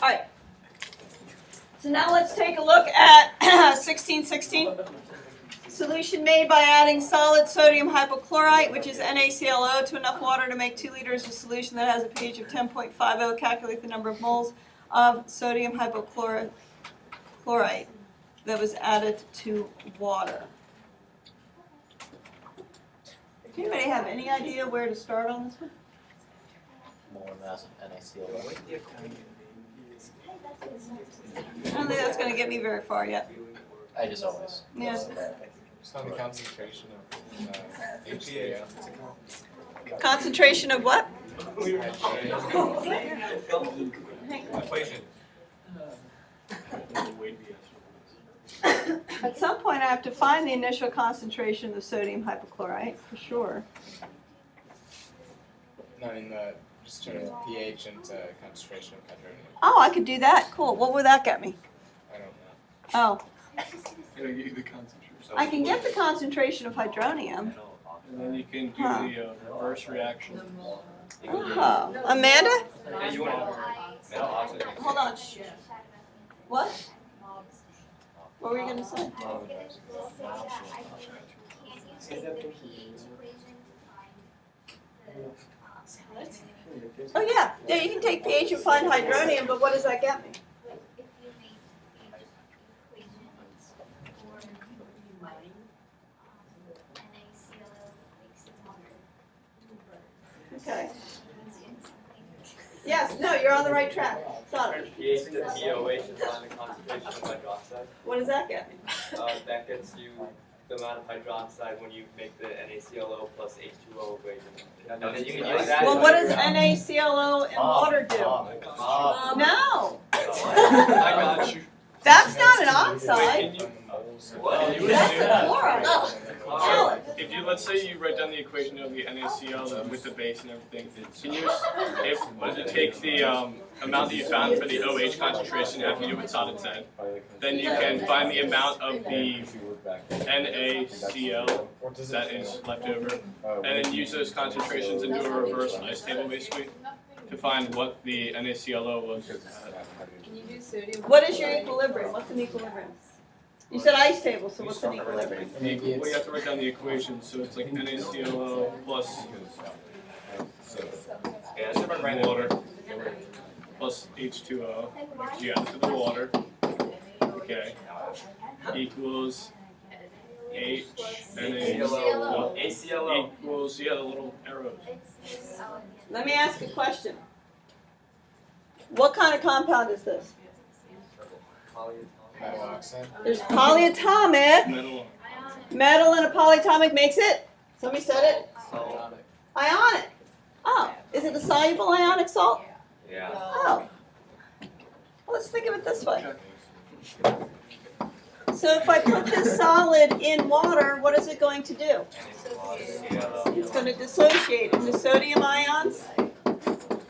All right. So now let's take a look at 1616. Solution made by adding solid sodium hypochlorite, which is NaClO, to enough water to make 2 liters of solution that has a pH of 10.50. Calculate the number of moles of sodium hypochlorite that was added to water. Does anybody have any idea where to start on this one? Molar mass of NaClO. I don't think that's going to get me very far yet. I just always. Yeah. It's on the concentration of HCl. Concentration of what? Equation. At some point I have to find the initial concentration of sodium hypochlorite, for sure. No, I mean just turn the pH into concentration of hydronium. Oh, I could do that. Cool. What would that get me? I don't know. Oh, It'll give you the concentration. I can get the concentration of hydronium. And then you can do the reverse reaction. Oh, Amanda? Hey, you want metal oxide? Hold on. What? What were you going to say? Oh yeah, yeah. You can take pH and find hydronium, but what does that get me? Okay. Yes. No, you're on the right track. Got it. pH to POH and find the concentration of hydroxide. What does that get me? That gets you the amount of hydroxide when you make the NaClO plus H2O equation. And then you can use that. Well, what does NaClO and water do? No, I got you. that's not an oxide. What? That's chloride. Alex. If you, let's say you write down the equation of the NaCl with the base and everything, can you, if you take the amount that you found for the OH concentration after you do what Sada said, then you can find the amount of the NaCl that is left over, and then use those concentrations and do a reverse ice table basically to find what the NaClO was. What is your equilibrium? What's an equilibrium? You said ice table, so what's an equilibrium? Well, you have to write down the equation, so it's like NaClO plus water plus H2O, which you add to the water, okay, equals H, ACLO. equals, yeah, the little arrows. Let me ask a question. What kind of compound is this? Metal oxide. There's polyatomic. Metal. Metal and a polyatomic makes it? Somebody said it? Ionic. Oh, is it a soluble ionic salt? Yeah. Oh. Well, let's think of it this way. So if I put this solid in water, what is it going to do? It's going to dissociate into sodium ions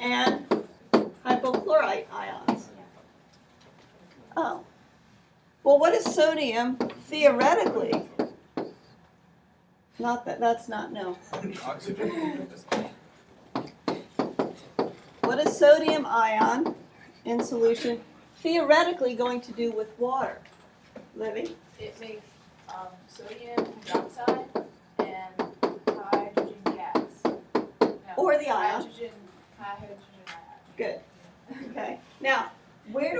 and hypochlorite ions. Oh. Well, what is sodium theoretically? Not that, that's not, no. Oxygen. What is sodium ion in solution theoretically going to do with water? Livy? It makes sodium hydroxide and hydrogen gas. No, Or the ion. hydrogen ion. Good. Okay. Now, where?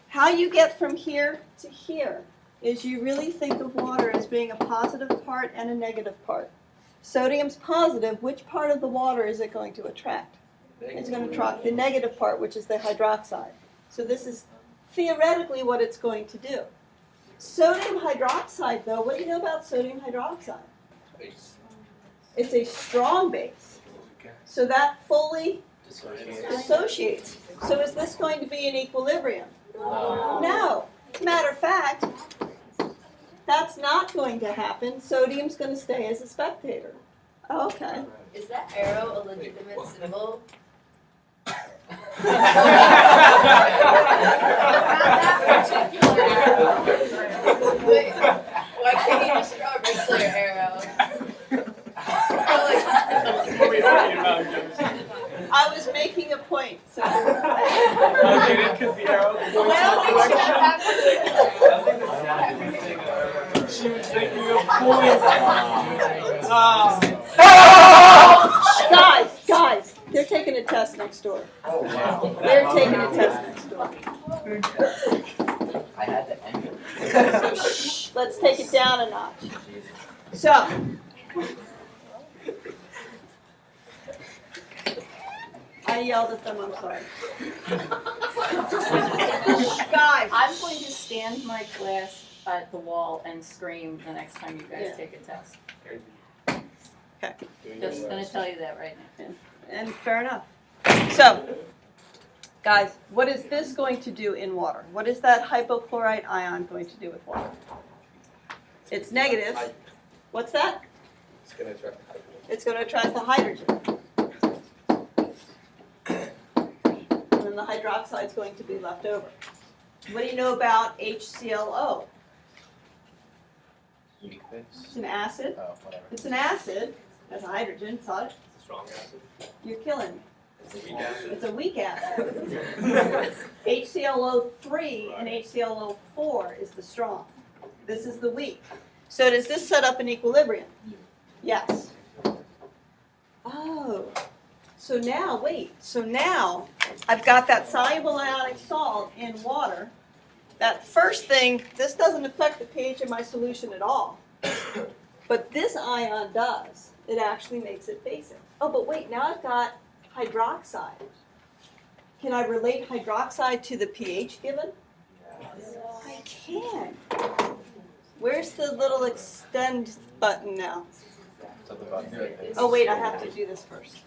How you get from here to here is you really think of water as being a positive part and a negative part. Sodium's positive. Which part of the water is it going to attract? It's going to attract the negative part, which is the hydroxide. So this is theoretically what it's going to do. Sodium hydroxide, though, what do you know about sodium hydroxide? It's a strong base. So that fully dissociates. So is this going to be in equilibrium? No. Matter of fact, that's not going to happen. Sodium's going to stay as a spectator. Oh, okay. Is that arrow a legitimate symbol? Wait, why can't you just draw a regular arrow? What are we arguing about? just making a point. So. I did it because the arrow points Well, in we the should have direction. That was like the saddest thing I've ever heard. She was making a point. Guys, they're taking a test next door. Oh, wow. They're taking a test next door. I had to end it. So shh, let's take it down a notch. So. I yelled at them, I'm sorry. Guys, I'm going to stand my class at the wall and scream the next time you guys Yeah. take a test. okay, Just gonna tell you that right now. and fair enough. So, guys, what is this going to do in water? What is that hypochlorite ion going to do with water? It's negative. What's that? It's gonna attract the hydrogen. It's going to attract the hydrogen. And then the hydroxide is going to be left over. What do you know about HClO? It's an acid. Oh, whatever. It's an acid. Has a hydrogen. It's hot. It's a strong acid. You're killing me. It's a weak acid. It's a weak acid. HClO3 and HClO4 is the strong. This is the weak. So does this set up an equilibrium? Yes. Oh. So now, wait. So now I've got that soluble ionic salt in water. That first thing, this doesn't affect the pH of my solution at all. But this ion does. It actually makes it basic. Oh, but wait, now I've got hydroxide. Can I relate hydroxide to the pH given? I can. Where's the little extend button now? So the button is- Oh wait, I have to do this first.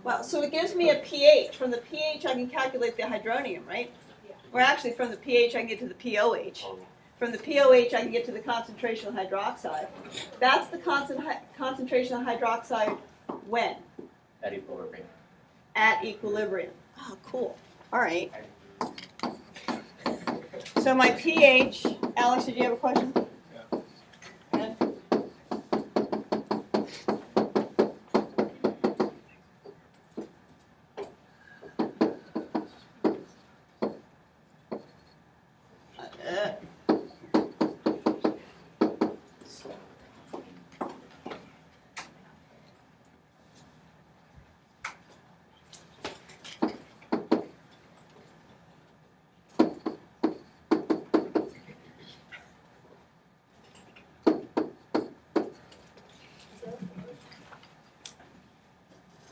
Well, so it gives me a pH. From the pH I can calculate the hydronium, right? Or actually from the pH I can get to the POH. From the POH I can get to the concentration of hydroxide. That's the concentration of hydroxide when? At equilibrium. At equilibrium. Oh, cool. All right. So my pH, Alex, did you have a question? Yeah.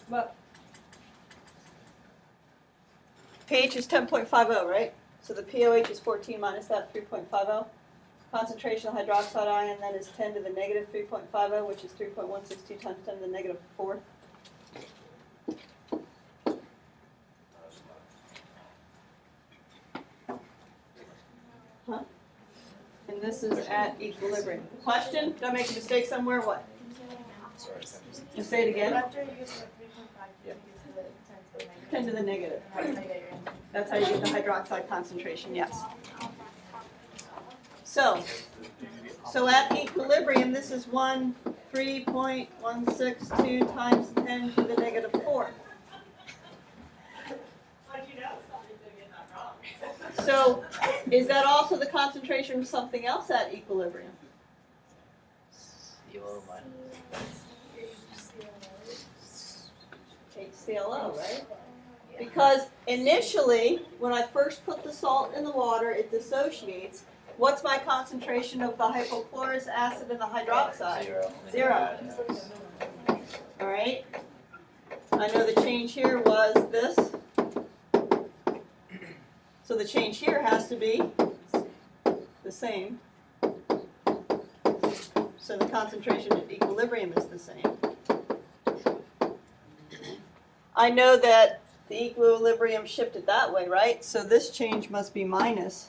What? pH is 10.50, right? So the POH is 14 minus that, 3.50. Concentration of hydroxide ion then is 10 to the negative 3.50, which is 3.162 times 10 to the negative 4th. Huh? And this is at equilibrium. Question? Did I make a mistake somewhere? What? Sorry, Just say it again. After you get to the 3.5, you Yep. get to the 10 to the 10 to the negative. negative. That's how you get the hydroxide concentration, yes. So at equilibrium, this is 3.162 times 10 to the negative 4. So is that also the concentration of something else at equilibrium? ClO minus. HClO, right? Because initially, when I first put the salt in the water, it dissociates. What's my concentration of the hypochlorous acid and the hydroxide? 0. All right. I know the change here was this. So the change here has to be the same. So the concentration at equilibrium is the same. I know that the equilibrium shifted that way, right? So this change must be minus.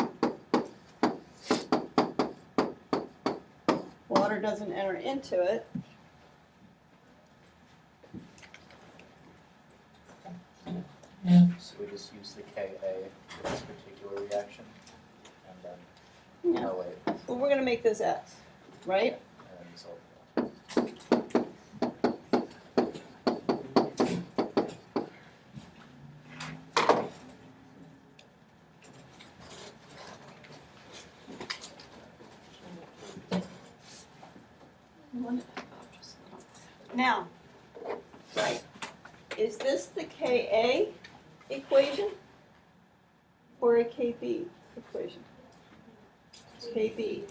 Water doesn't enter into it. So we just use the Ka for this particular reaction, and then, Yeah. oh wait, Well, we're going to make this X, right? and then solve that. Now, right, is this the Ka equation or a Kb equation? Kb,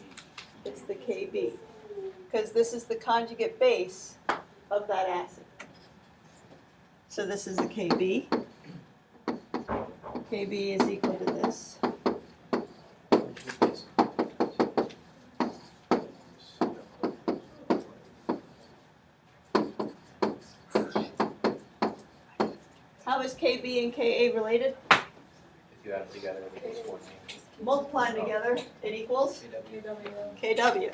it's the Kb, because this is the conjugate base of that acid. So this is the Kb. Kb is equal to this. How is Kb and Ka related? If you add them together, it equals 14. Multiply them together, it equals Kw.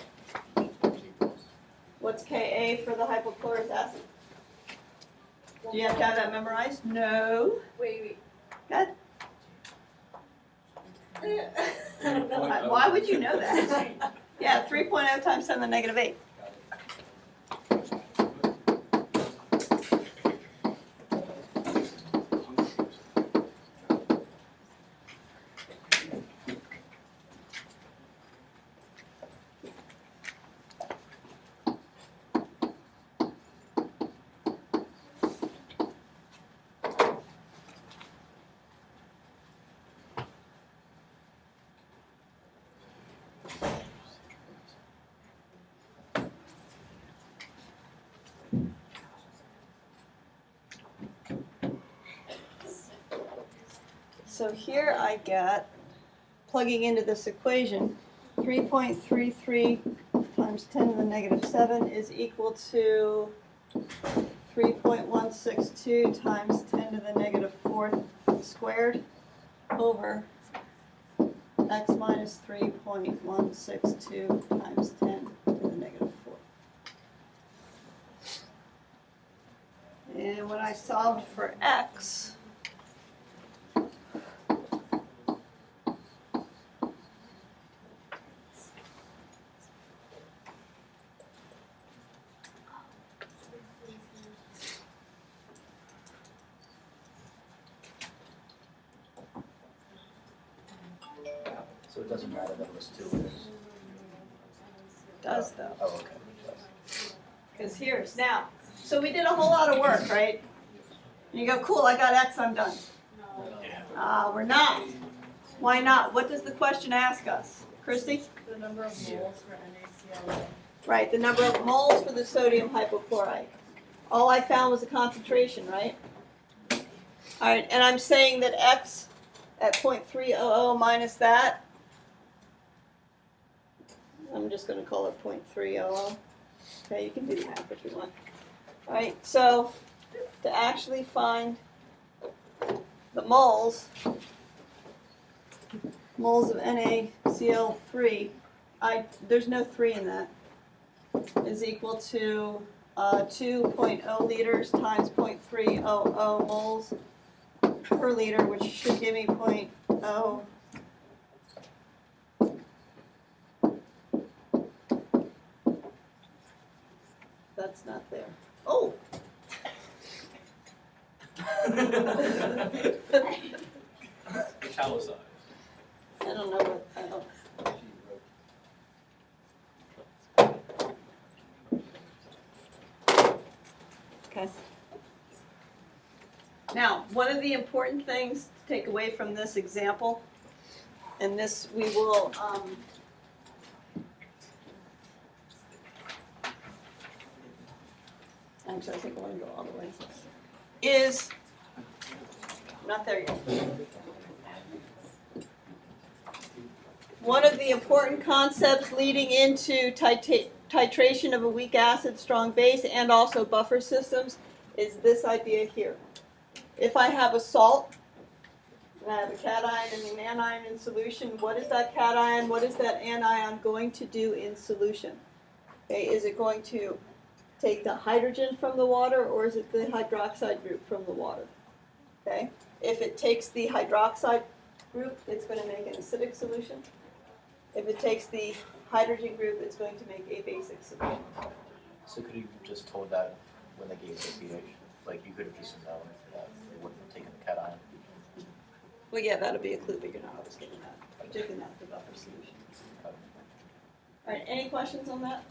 What's Ka for the hypochlorous acid? Do you have to have that memorized? No. Wait. Good. Why would you know that? Yeah, 3.0 times 10 to the negative 8. So here I get, plugging into this equation, 3.33 times 10 to the negative 7 is equal to 3.162 times 10 to the negative 4th squared over x minus 3.162 times 10 to the negative 4. And when I solved for x, So it doesn't matter that it was 2 liters. does though. Oh, okay. It does. Because here's, now, so we did a whole lot of work, right? And you go, cool, I got X, I'm done. We're not. Why not? What does the question ask us? Christy? The number of moles for NaCl. Right, the number of moles for the sodium hypochlorite. All I found was the concentration, right? All right, and I'm saying that X at 0.300 minus that, I'm just going to call it 0.300. Okay, you can do the math if you want. All right, so to actually find the moles of NaCl3, there's no 3 in that, is equal to 2.0 liters times 0.300 moles per liter, which should give me 0.0. That's not there. Oh! Italicized. I don't know what, I don't. Okay. Now, one of the important things to take away from this example, and this we will, actually I think I want to go all the way, is, not there yet. One of the important concepts leading into titration of a weak acid, strong base, and also buffer systems is this idea here. If I have a salt, and I have a cation and an anion in solution, what is that cation, what is that anion going to do in solution? Okay, is it going to take the hydrogen from the water, or is it the hydroxide group from the water? Okay, if it takes the hydroxide group, it's going to make an acidic solution. If it takes the hydrogen group, it's going to make a basic solution. So could you have just told that when they gave the pH? Like you could have just known that they wouldn't have taken the cation. Well, yeah, that'll be a clue, but you're not always getting that, particularly not for buffer solutions. All right, any questions on that?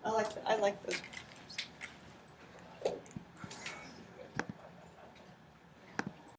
I like those